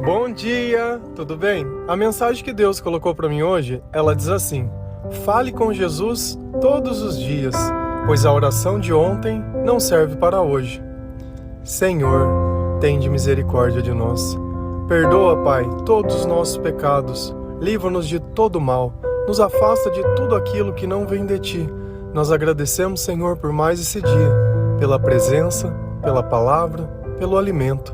Bom dia, tudo bem? A mensagem que Deus colocou para mim hoje, ela diz assim: fale com Jesus todos os dias, pois a oração de ontem não serve para hoje. Senhor, tende misericórdia de nós. Perdoa, Pai, todos os nossos pecados. Livra-nos de todo mal. Nos afasta de tudo aquilo que não vem de Ti. Nós agradecemos, Senhor, por mais esse dia, pela presença, pela palavra, pelo alimento.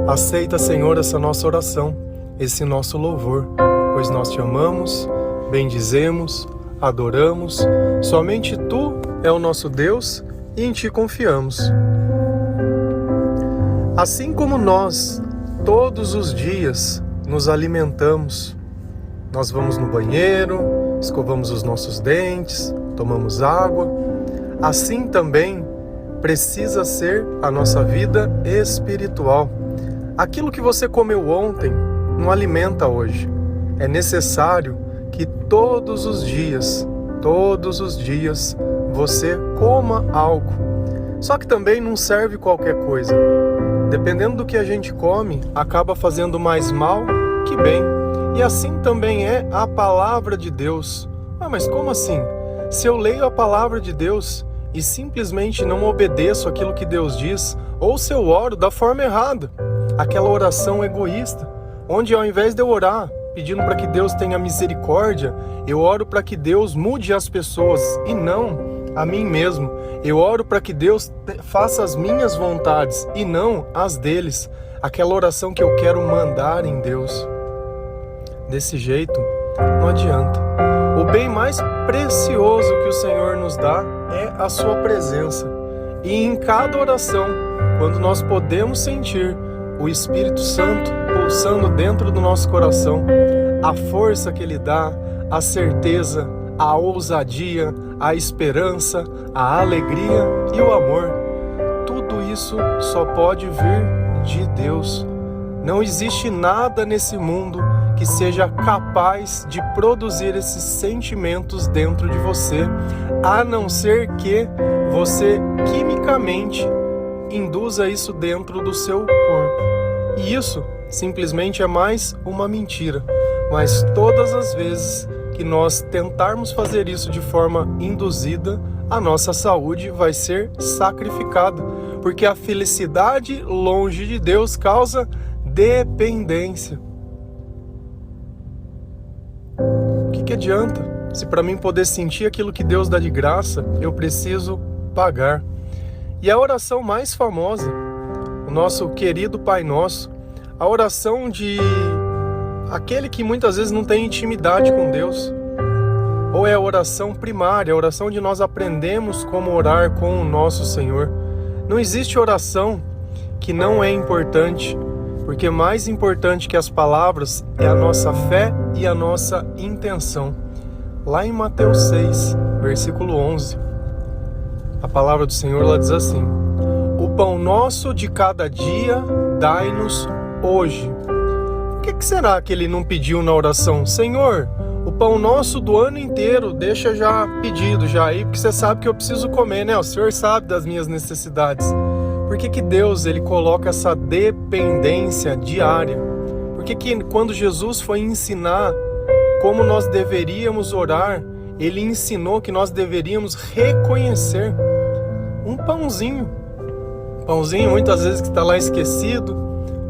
Aceita, Senhor, essa nossa oração, esse nosso louvor, pois nós Te amamos, bendizemos, adoramos. Somente Tu é o nosso Deus e em Ti confiamos. Assim como nós, todos os dias, nos alimentamos, nós vamos no banheiro, escovamos os nossos dentes, tomamos água, assim também precisa ser a nossa vida espiritual. Aquilo que você comeu ontem não alimenta hoje. É necessário que todos os dias, você coma algo. Só que também não serve qualquer coisa. Dependendo do que a gente come, acaba fazendo mais mal que bem. E assim também é a palavra de Deus. Mas como assim? Se eu leio a palavra de Deus e simplesmente não obedeço aquilo que Deus diz, ou se eu oro da forma errada, aquela oração egoísta, onde ao invés de eu orar pedindo para que Deus tenha misericórdia, eu oro para que Deus mude as pessoas e não a mim mesmo. Eu oro para que Deus faça as minhas vontades e não as deles. Aquela oração que eu quero mandar em Deus. Desse jeito, não adianta. O bem mais precioso que o Senhor nos dá é a sua presença. E em cada oração, quando nós podemos sentir o Espírito Santo pulsando dentro do nosso coração, a força que Ele dá, a certeza, a ousadia, a esperança, a alegria e o amor, tudo isso só pode vir de Deus. Não existe nada nesse mundo que seja capaz de produzir esses sentimentos dentro de você, a não ser que você quimicamente induza isso dentro do seu corpo. E isso simplesmente é mais uma mentira. Mas todas as vezes que nós tentarmos fazer isso de forma induzida, a nossa saúde vai ser sacrificada, porque a felicidade longe de Deus causa dependência. O que adianta? Se para mim poder sentir aquilo que Deus dá de graça, eu preciso pagar. E a oração mais famosa, o nosso querido Pai Nosso, a oração de aquele que muitas vezes não tem intimidade com Deus, ou é a oração primária, a oração onde nós aprendemos como orar com o nosso Senhor. Não existe oração que não é importante, porque mais importante que as palavras é a nossa fé e a nossa intenção. Lá em Mateus 6, versículo 11, a palavra do Senhor ela diz assim: o pão nosso de cada dia dai-nos hoje. Por que será que ele não pediu na oração: Senhor, o pão nosso do ano inteiro, deixa já pedido já aí, porque você sabe que eu preciso comer, né? O Senhor sabe das minhas necessidades. Por que Deus ele coloca essa dependência diária? Por que quando Jesus foi ensinar como nós deveríamos orar, ele ensinou que nós deveríamos reconhecer um pãozinho. Pãozinho muitas vezes que está lá esquecido,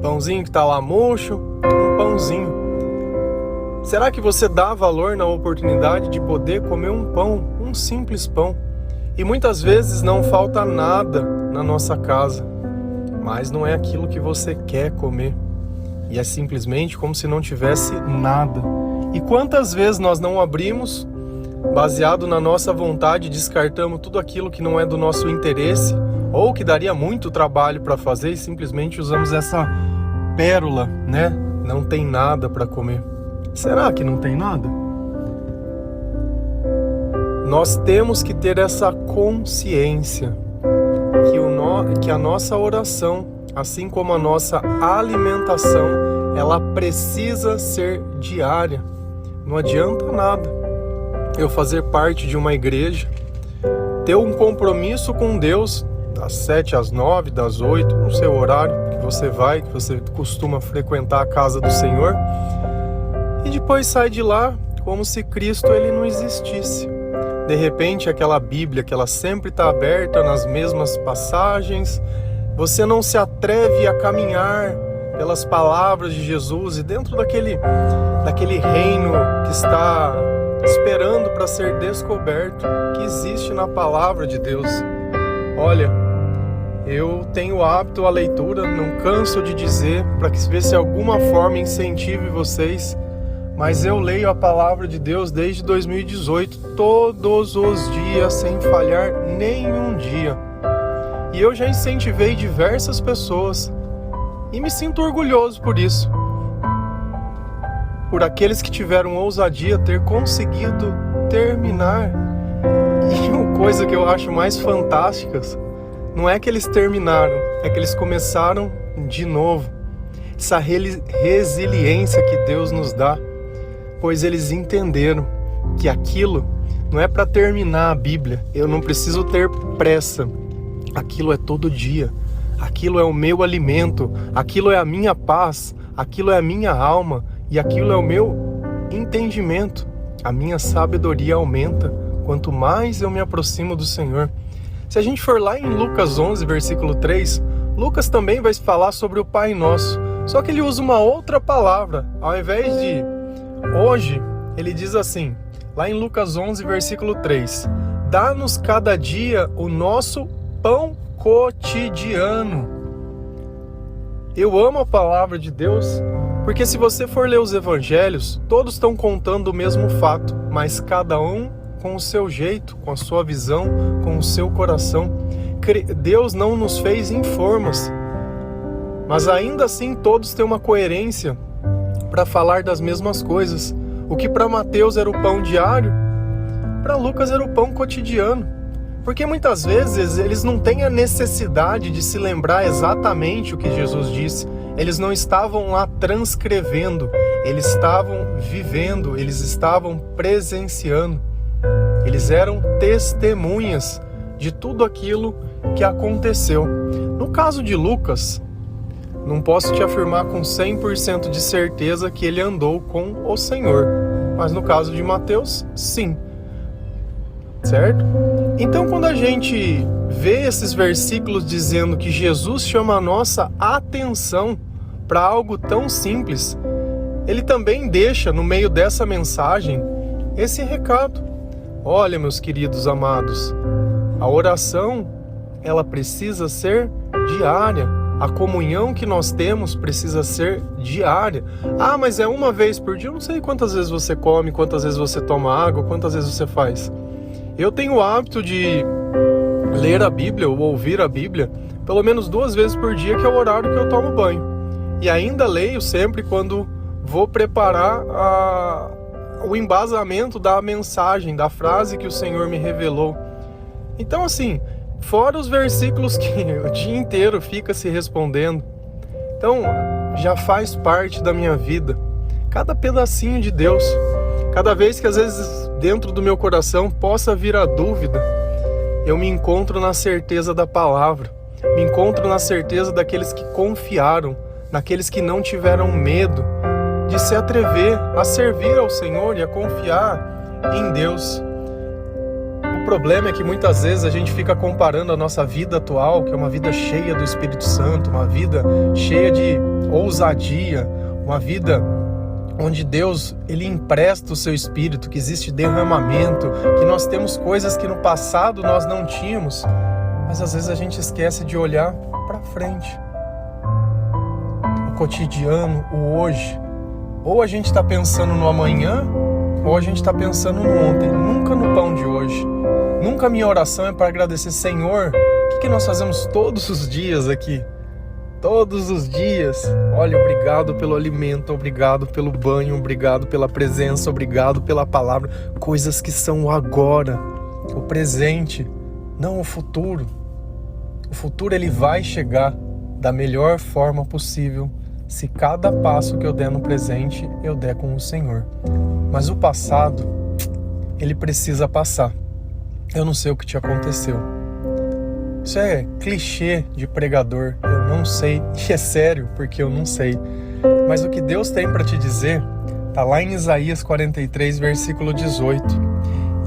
pãozinho que está lá murcho, um pãozinho. Será que você dá valor na oportunidade de poder comer um pão, um simples pão? E muitas vezes não falta nada na nossa casa, mas não é aquilo que você quer comer. E é simplesmente como se não tivesse nada. E quantas vezes nós não abrimos, baseado na nossa vontade, descartamos tudo aquilo que não é do nosso interesse, ou que daria muito trabalho para fazer, e simplesmente usamos essa pérola, né? Não tem nada para comer. Será que não tem nada? Nós temos que ter essa consciência que a nossa oração, assim como a nossa alimentação, ela precisa ser diária. Não adianta nada eu fazer parte de uma igreja, ter um compromisso com Deus das 7 às 9, das 8, no seu horário que você vai, que você costuma frequentar a casa do Senhor, e depois sai de lá como se Cristo ele não existisse. De repente, aquela Bíblia que ela sempre está aberta nas mesmas passagens, você não se atreve a caminhar pelas palavras de Jesus e dentro daquele reino que está esperando para ser descoberto, que existe na palavra de Deus. Olha, eu tenho hábito à leitura, não canso de dizer, para que ver se de alguma forma incentive vocês, mas eu leio a palavra de Deus desde 2018, todos os dias, sem falhar nenhum dia. E eu já incentivei diversas pessoas, e me sinto orgulhoso por isso. Por aqueles que tiveram ousadia ter conseguido terminar. E uma coisa que eu acho mais fantástica, não é que eles terminaram, é que eles começaram de novo. Essa resiliência que Deus nos dá, pois eles entenderam que aquilo não é para terminar a Bíblia, eu não preciso ter pressa, aquilo é todo dia, aquilo é o meu alimento, aquilo é a minha paz, aquilo é a minha alma e aquilo é o meu entendimento. A minha sabedoria aumenta quanto mais eu me aproximo do Senhor. Se a gente for lá em Lucas 11, versículo 3, Lucas também vai falar sobre o Pai Nosso, só que ele usa uma outra palavra. Ao invés de hoje, ele diz assim, lá em Lucas 11, versículo 3, dá-nos cada dia o nosso pão cotidiano. Eu amo a palavra de Deus, porque se você for ler os evangelhos, todos estão contando o mesmo fato, mas cada um com o seu jeito, com a sua visão, com o seu coração. Deus não nos fez em formas, mas ainda assim todos têm uma coerência para falar das mesmas coisas. O que para Mateus era o pão diário, para Lucas era o pão cotidiano. Porque muitas vezes eles não têm a necessidade de se lembrar exatamente o que Jesus disse. Eles não estavam lá transcrevendo, eles estavam vivendo, eles estavam presenciando. Eles eram testemunhas de tudo aquilo que aconteceu. No caso de Lucas, não posso te afirmar com 100% de certeza que ele andou com o Senhor. Mas no caso de Mateus, sim. Certo? Então, quando a gente vê esses versículos dizendo que Jesus chama a nossa atenção para algo tão simples, ele também deixa no meio dessa mensagem esse recado. Olha, meus queridos amados, a oração, ela precisa ser diária. A comunhão que nós temos precisa ser diária. Ah, mas é uma vez por dia? Eu não sei quantas vezes você come, quantas vezes você toma água, quantas vezes você faz. Eu tenho o hábito de ler a Bíblia ou ouvir a Bíblia pelo menos 2 vezes por dia, que é o horário que eu tomo banho. E ainda leio sempre quando vou preparar o embasamento da mensagem, da frase que o Senhor me revelou. Então, assim, fora os versículos que o dia inteiro fica se respondendo. Então, já faz parte da minha vida. Cada pedacinho de Deus. Cada vez que às vezes dentro do meu coração possa vir a dúvida, eu me encontro na certeza da palavra. Me encontro na certeza daqueles que confiaram, naqueles que não tiveram medo de se atrever a servir ao Senhor e a confiar em Deus. O problema é que muitas vezes a gente fica comparando a nossa vida atual, que é uma vida cheia do Espírito Santo, uma vida cheia de ousadia, uma vida onde Deus ele empresta o seu Espírito, que existe derramamento, que nós temos coisas que no passado nós não tínhamos, mas às vezes a gente esquece de olhar para frente. O cotidiano, o hoje. Ou a gente está pensando no amanhã, ou a gente está pensando no ontem, nunca no pão de hoje. Nunca a minha oração é para agradecer, Senhor, o que nós fazemos todos os dias aqui? Todos os dias. Olha, obrigado pelo alimento, obrigado pelo banho, obrigado pela presença, obrigado pela palavra. Coisas que são o agora, o presente, não o futuro. O futuro ele vai chegar da melhor forma possível, se cada passo que eu der no presente, eu der com o Senhor. Mas o passado, ele precisa passar. Eu não sei o que te aconteceu. Isso é clichê de pregador, eu não sei, e é sério, porque eu não sei. Mas o que Deus tem para te dizer está lá em Isaías 43, versículo 18.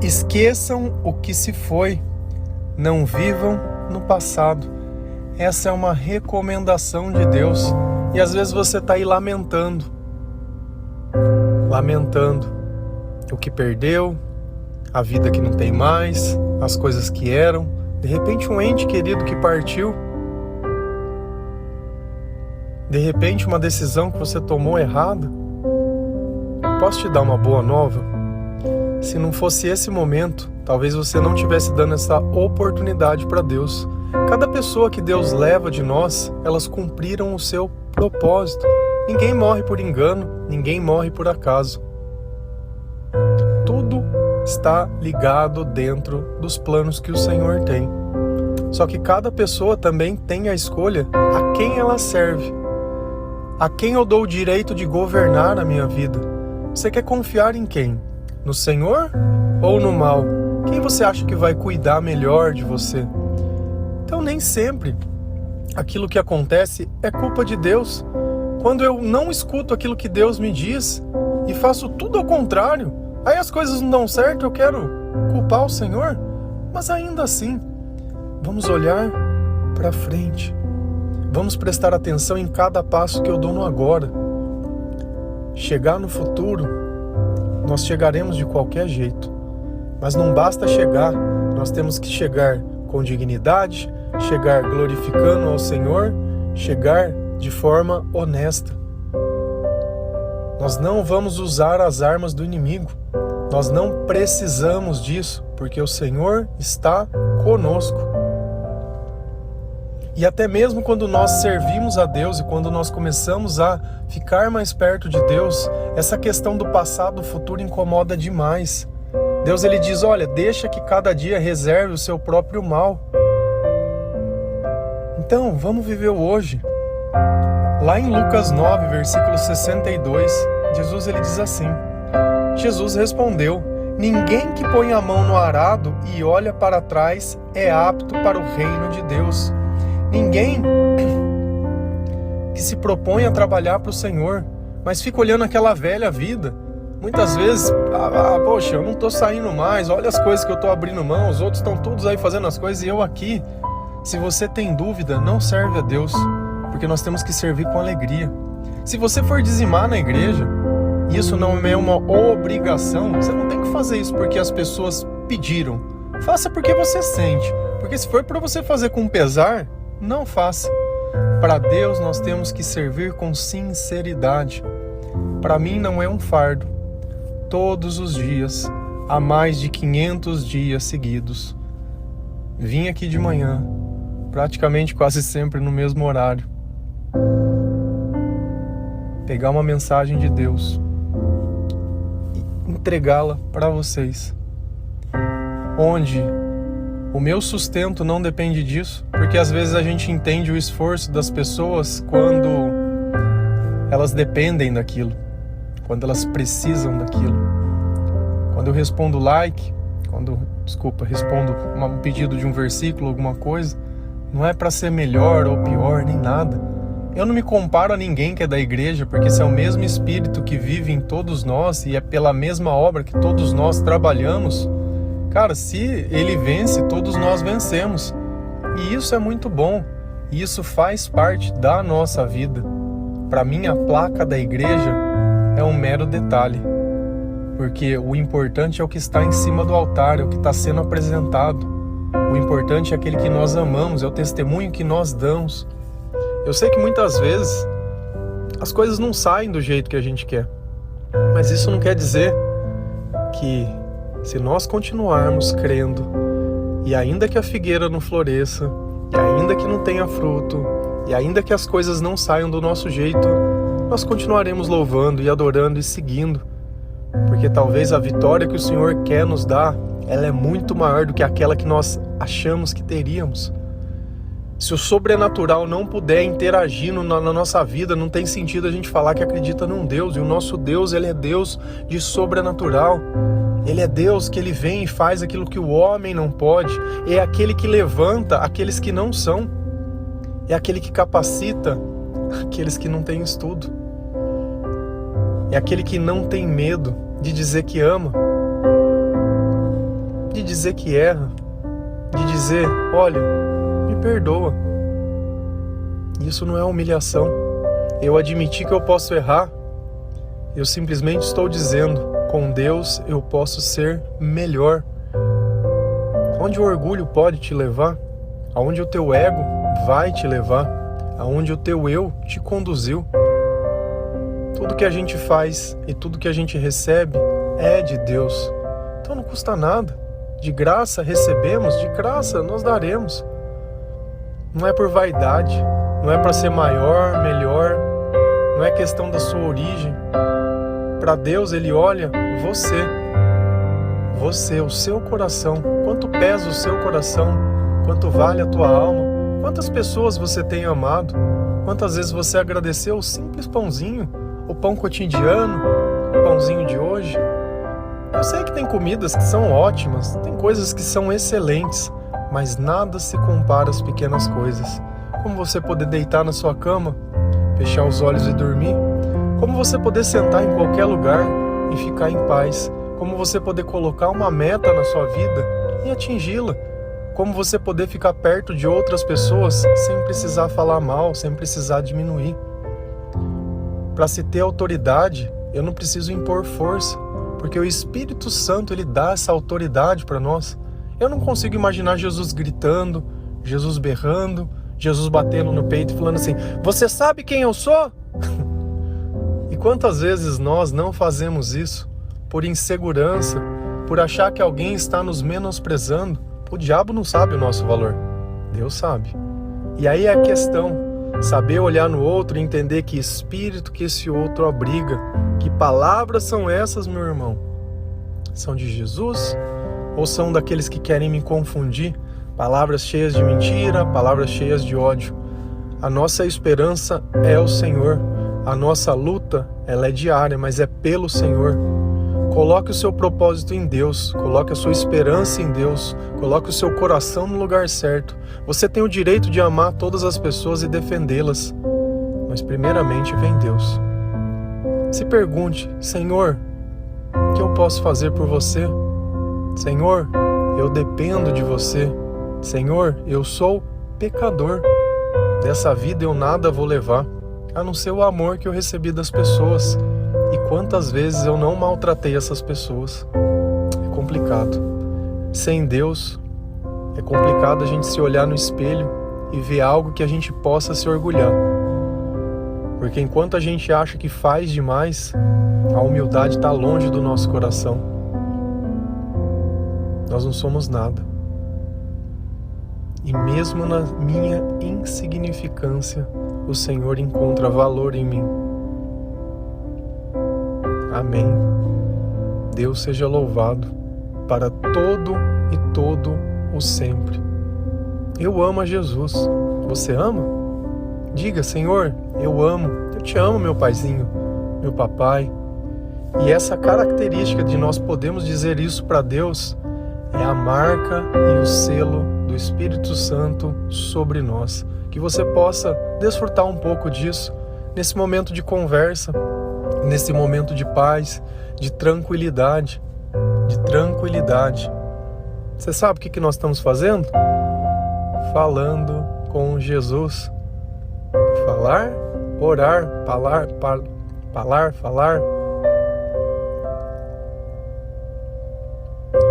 Esqueçam o que se foi, não vivam no passado. Essa é uma recomendação de Deus. E às vezes você está aí lamentando o que perdeu, a vida que não tem mais, as coisas que eram. De repente um ente querido que partiu. De repente uma decisão que você tomou errada. Posso te dar uma boa nova? Se não fosse esse momento, talvez você não estivesse dando essa oportunidade para Deus. Cada pessoa que Deus leva de nós, elas cumpriram o seu propósito. Ninguém morre por engano, ninguém morre por acaso. Tudo está ligado dentro dos planos que o Senhor tem. Só que cada pessoa também tem a escolha a quem ela serve. A quem eu dou o direito de governar a minha vida? Você quer confiar em quem? No Senhor ou no mal? Quem você acha que vai cuidar melhor de você? Então nem sempre aquilo que acontece é culpa de Deus. Quando eu não escuto aquilo que Deus me diz e faço tudo ao contrário, aí as coisas não dão certo, eu quero culpar o Senhor. Mas ainda assim, vamos olhar para frente. Vamos prestar atenção em cada passo que eu dou no agora. Chegar no futuro, nós chegaremos de qualquer jeito. Mas não basta chegar, nós temos que chegar com dignidade, chegar glorificando ao Senhor, chegar de forma honesta. Nós não vamos usar as armas do inimigo. Nós não precisamos disso, porque o Senhor está conosco. E até mesmo quando nós servimos a Deus e quando nós começamos a ficar mais perto de Deus, essa questão do passado e do futuro incomoda demais. Deus ele diz, olha, deixa que cada dia reserve o seu próprio mal. Então, vamos viver o hoje. Lá em Lucas 9, versículo 62, Jesus ele diz assim, Jesus respondeu, ninguém que põe a mão no arado e olha para trás é apto para o reino de Deus. Ninguém que se propõe a trabalhar para o Senhor, mas fica olhando aquela velha vida. Muitas vezes, poxa, eu não estou saindo mais, olha as coisas que eu estou abrindo mão, os outros estão todos aí fazendo as coisas e eu aqui. Se você tem dúvida, não serve a Deus, porque nós temos que servir com alegria. Se você for dizimar na igreja, isso não é uma obrigação, você não tem que fazer isso porque as pessoas pediram. Faça porque você sente, porque se for para você fazer com pesar, não faça. Para Deus nós temos que servir com sinceridade. Para mim não é um fardo. Todos os dias, há mais de 500 dias seguidos, vim aqui de manhã, praticamente quase sempre no mesmo horário, pegar uma mensagem de Deus e entregá-la para vocês, onde o meu sustento não depende disso, porque às vezes a gente entende o esforço das pessoas quando elas dependem daquilo, quando elas precisam daquilo. Quando eu respondo like, respondo um pedido de um versículo, alguma coisa, não é para ser melhor ou pior, nem nada. Eu não me comparo a ninguém que é da igreja, porque esse é o mesmo Espírito que vive em todos nós e é pela mesma obra que todos nós trabalhamos. Cara, se ele vence, todos nós vencemos. E isso é muito bom. E isso faz parte da nossa vida. Para mim, a placa da igreja é um mero detalhe. Porque o importante é o que está em cima do altar, é o que está sendo apresentado. O importante é aquele que nós amamos, é o testemunho que nós damos. Eu sei que muitas vezes as coisas não saem do jeito que a gente quer. Mas isso não quer dizer que se nós continuarmos crendo, e ainda que a figueira não floresça, e ainda que não tenha fruto, e ainda que as coisas não saiam do nosso jeito, nós continuaremos louvando e adorando e seguindo. Porque talvez a vitória que o Senhor quer nos dar, ela é muito maior do que aquela que nós achamos que teríamos. Se o sobrenatural não puder interagir na nossa vida, não tem sentido a gente falar que acredita num Deus. E o nosso Deus, ele é Deus de sobrenatural. Ele é Deus que Ele vem e faz aquilo que o homem não pode. É aquele que levanta aqueles que não são. É aquele que capacita aqueles que não têm estudo. É aquele que não tem medo de dizer que ama, de dizer que erra, de dizer, olha, me perdoa. Isso não é humilhação. Eu admiti que eu posso errar. Eu simplesmente estou dizendo, com Deus eu posso ser melhor. Onde o orgulho pode te levar, aonde o teu ego vai te levar, aonde o teu eu te conduziu. Tudo que a gente faz e tudo que a gente recebe é de Deus. Então não custa nada. De graça recebemos, de graça nós daremos. Não é por vaidade, não é para ser maior, melhor, não é questão da sua origem. Para Deus Ele olha você, o seu coração, quanto pesa o seu coração, quanto vale a tua alma, quantas pessoas você tem amado, quantas vezes você agradeceu o simples pãozinho, o pão cotidiano, o pãozinho de hoje. Eu sei que tem comidas que são ótimas, tem coisas que são excelentes, mas nada se compara às pequenas coisas. Como você poder deitar na sua cama, fechar os olhos e dormir, como você poder sentar em qualquer lugar e ficar em paz, como você poder colocar uma meta na sua vida e atingi-la, como você poder ficar perto de outras pessoas sem precisar falar mal, sem precisar diminuir. Para se ter autoridade, eu não preciso impor força, porque o Espírito Santo Ele dá essa autoridade para nós. Eu não consigo imaginar Jesus gritando, Jesus berrando, Jesus batendo no peito e falando assim, você sabe quem eu sou? E quantas vezes nós não fazemos isso por insegurança, por achar que alguém está nos menosprezando? O diabo não sabe o nosso valor, Deus sabe. E aí é a questão, saber olhar no outro e entender que espírito que esse outro abriga, que palavras são essas, meu irmão? São de Jesus ou são daqueles que querem me confundir? Palavras cheias de mentira, palavras cheias de ódio. A nossa esperança é o Senhor. A nossa luta, ela é diária, mas é pelo Senhor. Coloque o seu propósito em Deus, coloque a sua esperança em Deus, coloque o seu coração no lugar certo. Você tem o direito de amar todas as pessoas e defendê-las, mas primeiramente vem Deus. Se pergunte, Senhor, o que eu posso fazer por você? Senhor, eu dependo de você. Senhor, eu sou pecador. Dessa vida eu nada vou levar, a não ser o amor que eu recebi das pessoas. E quantas vezes eu não maltratei essas pessoas. É complicado. Sem Deus, é complicado a gente se olhar no espelho e ver algo que a gente possa se orgulhar. Porque enquanto a gente acha que faz demais, a humildade está longe do nosso coração. Nós não somos nada. E mesmo na minha insignificância, o Senhor encontra valor em mim. Amém. Deus seja louvado para todo e todo o sempre. Eu amo a Jesus. Você ama? Diga, Senhor, eu amo. Eu te amo, meu paizinho, meu papai. E essa característica de nós podemos dizer isso para Deus é a marca e o selo do Espírito Santo sobre nós. Que você possa desfrutar um pouco disso nesse momento de conversa, nesse momento de paz, de tranquilidade, Você sabe o que nós estamos fazendo? Falando com Jesus. Falar, orar, falar.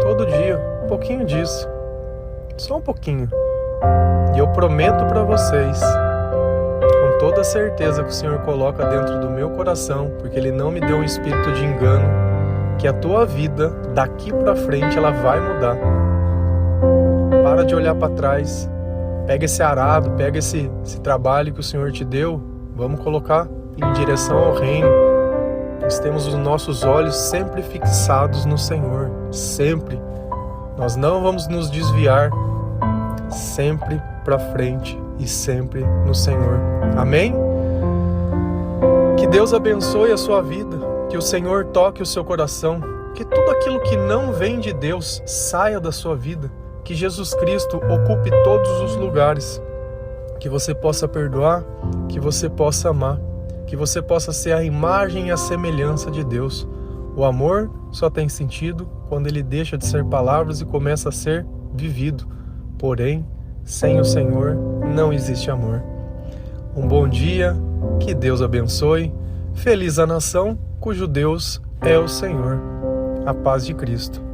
Todo dia, um pouquinho disso. Só um pouquinho. E eu prometo para vocês, com toda a certeza que o Senhor coloca dentro do meu coração, porque Ele não me deu um espírito de engano, que a tua vida, daqui para frente, ela vai mudar. Para de olhar para trás. Pega esse arado, pega esse trabalho que o Senhor te deu, vamos colocar em direção ao reino. Nós temos os nossos olhos sempre fixados no Senhor, sempre. Nós não vamos nos desviar, sempre para frente e sempre no Senhor. Amém? Que Deus abençoe a sua vida, que o Senhor toque o seu coração, que tudo aquilo que não vem de Deus saia da sua vida, que Jesus Cristo ocupe todos os lugares, que você possa perdoar, que você possa amar, que você possa ser a imagem e a semelhança de Deus. O amor só tem sentido quando ele deixa de ser palavras e começa a ser vivido. Porém, sem o Senhor não existe amor. Um bom dia, que Deus abençoe. Feliz a nação cujo Deus é o Senhor. A paz de Cristo.